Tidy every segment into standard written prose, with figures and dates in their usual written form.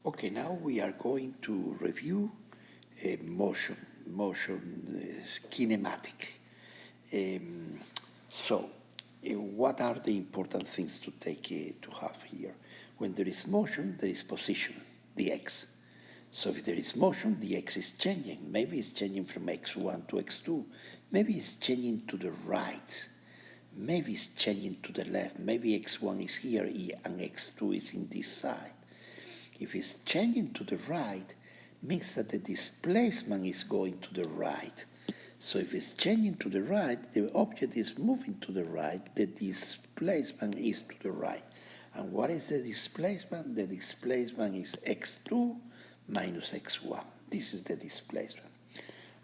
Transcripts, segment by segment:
Okay, now we are going to review motion kinematic. Um, so, what are the important things to take to have here? When there is motion, there is position, the x. So if there is motion, the x is changing. Maybe it's changing from x1 to x2. Maybe it's changing to the right. Maybe it's changing to the left. Maybe x1 is here and x2 is in this side. If it's changing to the right, means that the displacement is going to the right. So if it's changing to the right, the object is moving to the right, the displacement is to the right. And what is the displacement? The displacement is x2 minus x1. This is the displacement.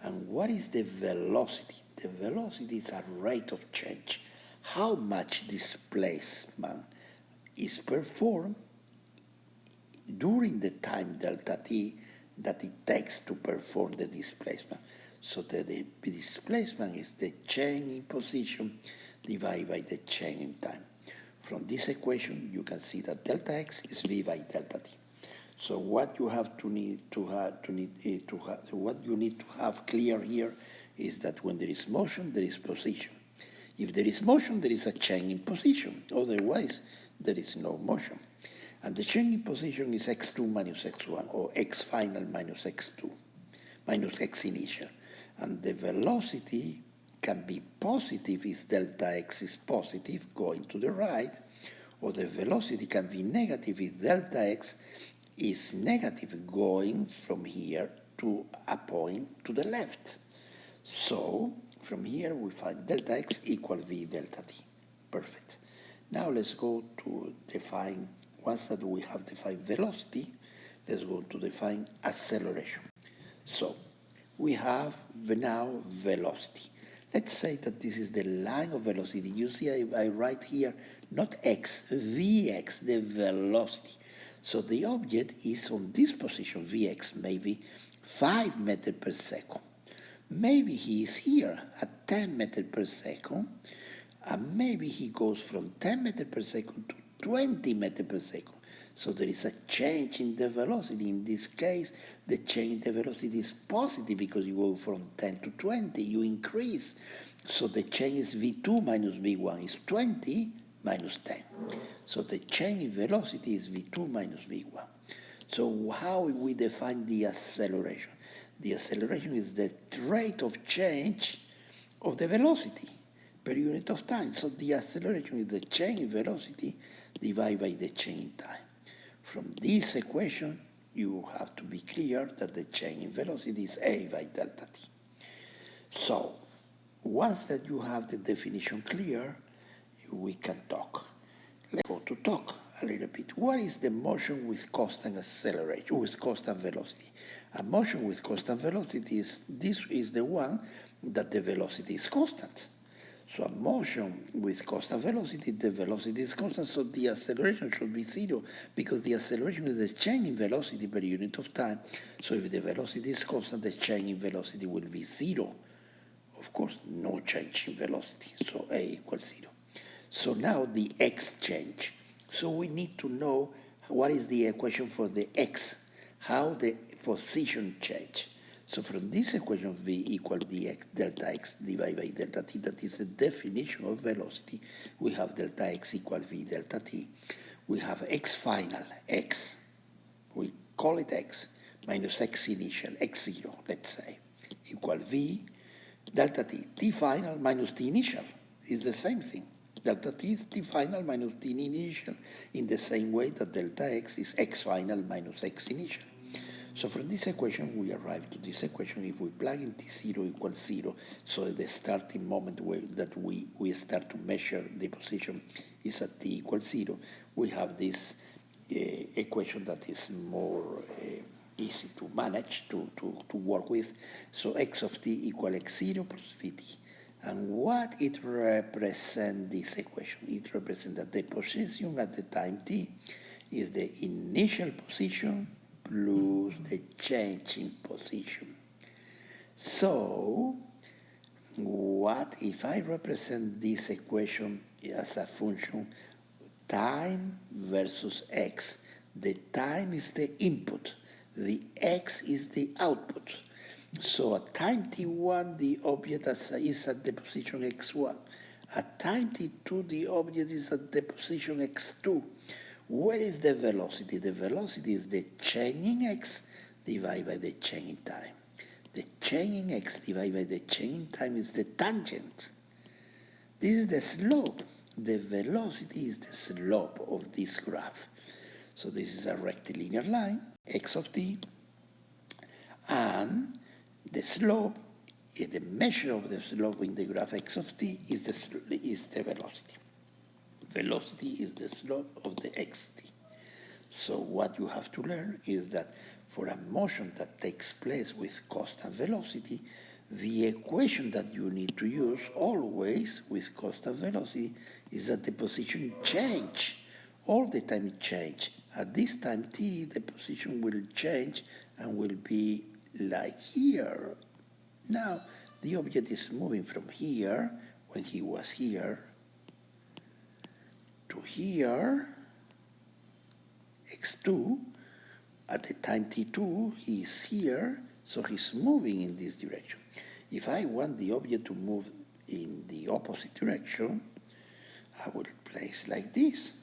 And what is the velocity? The velocity is a rate of change. How much displacement is performed during the time delta t that it takes to perform the displacement. So the displacement is the change in position divided by the change in time. From this equation, you can see that delta x is v by delta t. So what you have to what you need to have clear here is that when there is motion, there is position. If there is motion, there is a change in position. Otherwise, there is no motion. And the change in position is x2 minus x1, or x final minus x2, minus x initial. And the velocity can be positive if delta x is positive, going to the right, or the velocity can be negative if delta x is negative, going from here to a point to the left. So from here we find delta x equal v delta t. Perfect. Now let's go to define, once that we have defined velocity, let's go to define acceleration. So we have now velocity. Let's say that this is the line of velocity. You see I write here not x, vx, the velocity. So the object is on this position, vx, maybe 5 meters per second. Maybe he is here at 10 meters per second, and maybe he goes from 10 meters per second to 20 meters per second. So there is a change in the velocity. In this case, the change in the velocity is positive because you go from 10 to 20, you increase. So the change is v2 minus v1 is 20 minus 10. So the change in velocity is v2 minus v1. So how we define the acceleration? The acceleration is the rate of change of the velocity per unit of time. So the acceleration is the change in velocity divided by the change in time. From this equation, you have to be clear that the change in velocity is a by delta t. So once that you have the definition clear, we can talk. Let's go to talk a little bit. What is the motion with constant acceleration, with constant velocity? A motion with constant velocity is, this is the one that the velocity is constant. So a motion with constant velocity, the velocity is constant, so the acceleration should be zero, because the acceleration is the change in velocity per unit of time. So if the velocity is constant, the change in velocity will be zero. Of course, no change in velocity, so A equals zero. So now the x change. So we need to know what is the equation for the x, how the position change. So from this equation, v equal dx delta x divided by delta t, that is the definition of velocity. We have delta x equal v delta t. We have x final, x, we call it x, minus x initial, x0, let's say, equal v delta t. T final minus t initial is the same thing. Delta t is t final minus t initial, in the same way that delta x is x final minus x initial. So from this equation, we arrive to this equation. If we plug in t0 equals 0, so the starting moment that we start to measure the position is at t equals 0, we have this equation that is more easy to manage, to work with. So x of t equals x0 plus vt. And what it represents, this equation? It represents that the position at the time t is the initial position plus the change in position. So, what if I represent this equation as a function time versus x? The time is the input. The x is the output. So at time t1, the object is at the position x1. At time t2, the object is at the position x2. Where is the velocity? The velocity is the change in x divided by the change in time. The change in x divided by the change in time is the tangent. This is the slope. The velocity is the slope of this graph. So this is a rectilinear line, x of t, and the slope, the measure of the slope in the graph x of t is the velocity. Velocity is the slope of the xt. So what you have to learn is that for a motion that takes place with constant velocity, the equation that you need to use always with constant velocity is that the position change. All the time it change. At this time t, the position will change and will be like here. Now, the object is moving from here, when he was here, to here, x2. At the time t2, he is here, so he's moving in this direction. If I want the object to move in the opposite direction, I will place like this.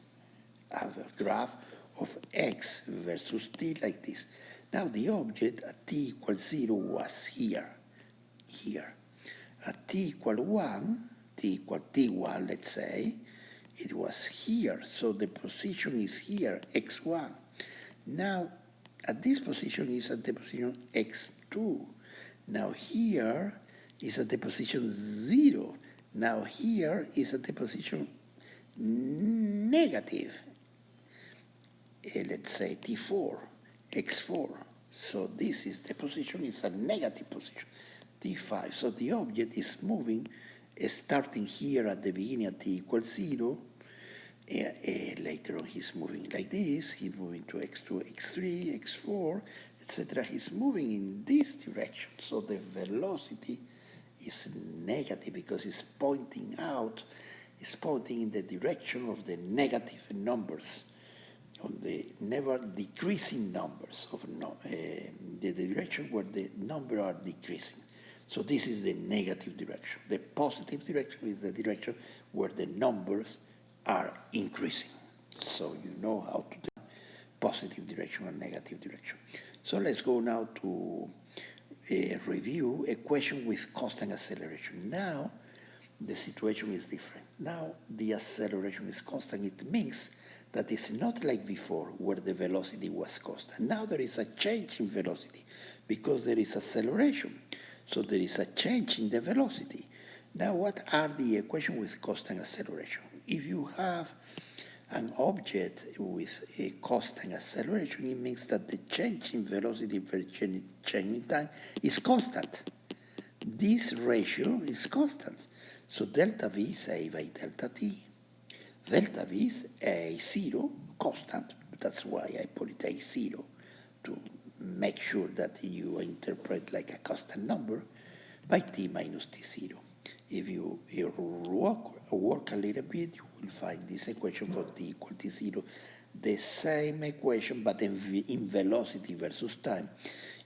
I have a graph of x versus t like this. Now the object at t equals 0 was here. At t equal 1, t equal t1, let's say, it was here. So the position is here, x1. Now, at this position is at the position x2. Now here is at the position 0. Now here is at the position negative. Let's say t4, x4. So this is the position, is a negative position, t5. So the object is moving, starting here at the beginning at t equals 0. Later on he's moving like this, he's moving to x2, x3, x4, etc. He's moving in this direction. So the velocity is negative because it's pointing out, it's pointing in the direction of the negative numbers, on the never decreasing numbers of the direction where the numbers are decreasing. So this is the negative direction. The positive direction is the direction where the numbers are increasing. So you know how to do positive direction and negative direction. So let's go now to review equation with constant acceleration. Now the situation is different. Now the acceleration is constant. It means that it's not like before where the velocity was constant. Now there is a change in velocity because there is acceleration. So there is a change in the velocity. Now what are the equations with constant acceleration? If you have an object with a constant acceleration, it means that the change in velocity per change in time is constant. This ratio is constant. So delta v is a by delta t. Delta v is a0, constant. That's why I put it a0 to make sure that you interpret like a constant number by t minus t0. If you work a little bit, you will find this equation for t equal to 0, the same equation but in velocity versus time.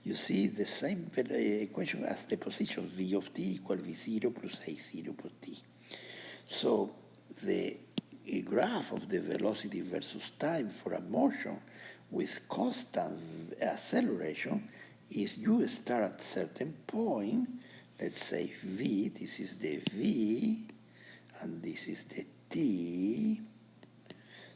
You see the same equation as the position v of t equal v0 plus a0 plus t. So the graph of the velocity versus time for a motion with constant acceleration is you start at certain point, let's say v, this is the v, and this is the t.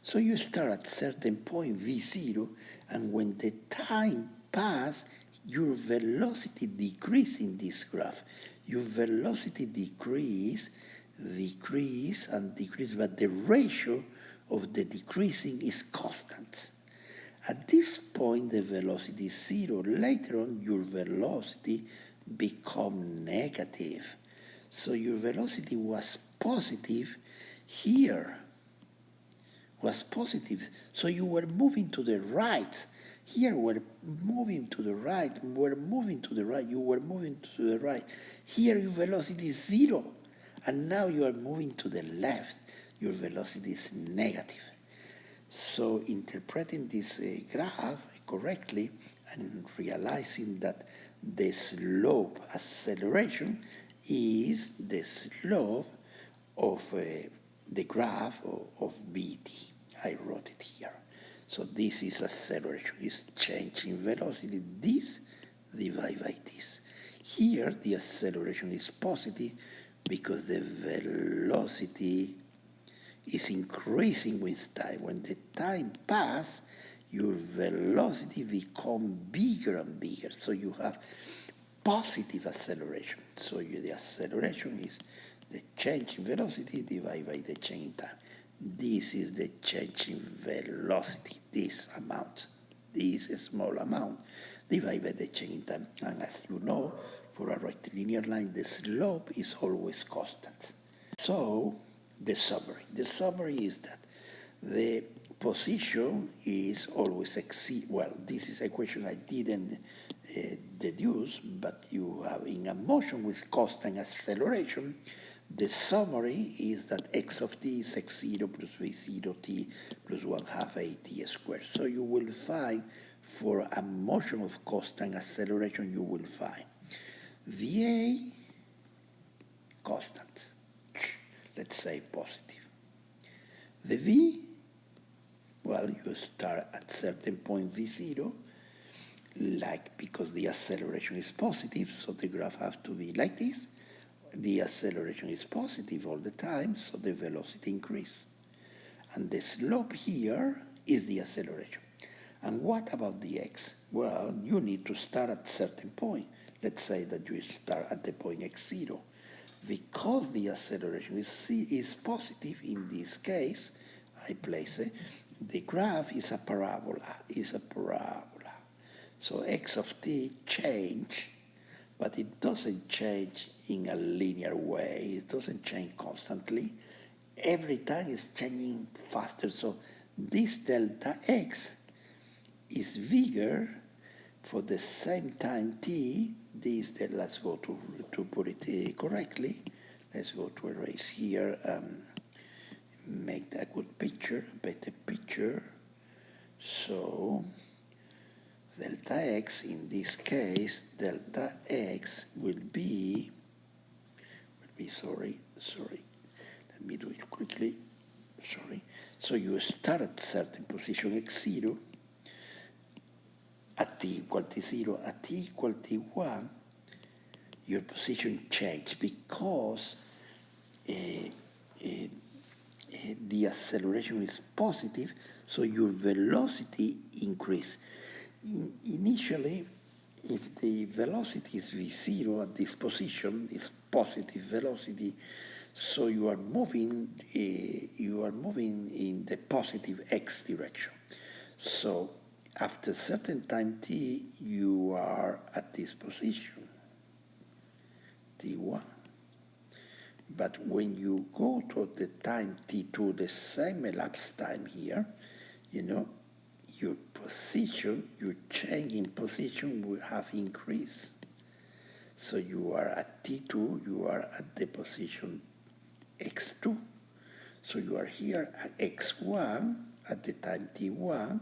So you start at certain point v0, and when the time passes, your velocity decrease in this graph. Your velocity decrease, but the ratio of the decreasing is constant. At this point, the velocity is 0. Later on, your velocity become negative. So your velocity was positive here, was positive. So you were moving to the right. Here we're moving to the right, we're moving to the right, you were moving to the right. Here your velocity is 0, and now you are moving to the left. Your velocity is negative. So interpreting this graph correctly and realizing that the slope acceleration is the slope of the graph of BT. I wrote it here. So this is acceleration, is change in velocity, this divided by this. Here the acceleration is positive because the velocity is increasing with time. When the time passes, your velocity becomes bigger and bigger. So you have positive acceleration. So the acceleration is the change in velocity divided by the change in time. This is the change in velocity, this amount, this small amount divided by the change in time. And as you know, for a rectilinear line, the slope is always constant. So the summary is that the position is always exceed. Well, this is a question I didn't deduce, but you have in a motion with constant acceleration, the summary is that x of t is x0 plus v0 t plus 1/2 at squared. So you will find for a motion of constant acceleration, you will find va constant, let's say positive. The v, well, you start at certain point v0, like because the acceleration is positive, so the graph has to be like this. The acceleration is positive all the time, so the velocity increases. And the slope here is the acceleration. And what about the x? Well, you need to start at certain point. Let's say that you start at the point x0. Because the acceleration is positive, in this case, I place it, the graph is a parabola, So x of t change, but it doesn't change in a linear way. It doesn't change constantly. Every time it's changing faster. So this delta x is bigger for the same time t. Let's go to put it correctly. Let's go to erase here. Make a good picture, a better picture. So delta x, in this case, delta x will be, sorry, let me do it quickly, sorry. So you start at certain position x0, at t equal to 0, at t equal to 1, your position changes because the acceleration is positive, so your velocity increases. Initially, if the velocity is v0 at this position, is positive velocity, so you are moving in the positive x direction. So after certain time t, you are at this position, t1. But when you go to the time t2, the same elapsed time here, your position, your change in position will have increased. So you are at t2, you are at the position x2. So you are here at x1 at the time t1,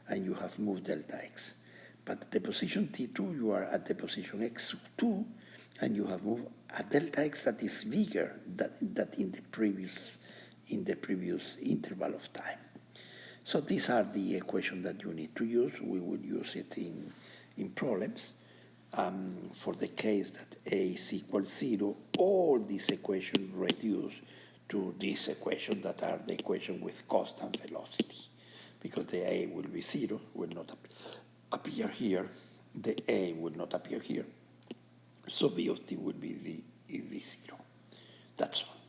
and you have moved delta x. But at the position t2, you are at the position x2, and you have moved a delta x that is bigger than in the previous interval of time. So these are the equations that you need to use. We will use it in problems. For the case that a is equal 0, all these equations reduce to this equation that are the equation with constant velocity. Because the a will be 0, will not appear here. The a will not appear here. So v of t will be v0. That's all.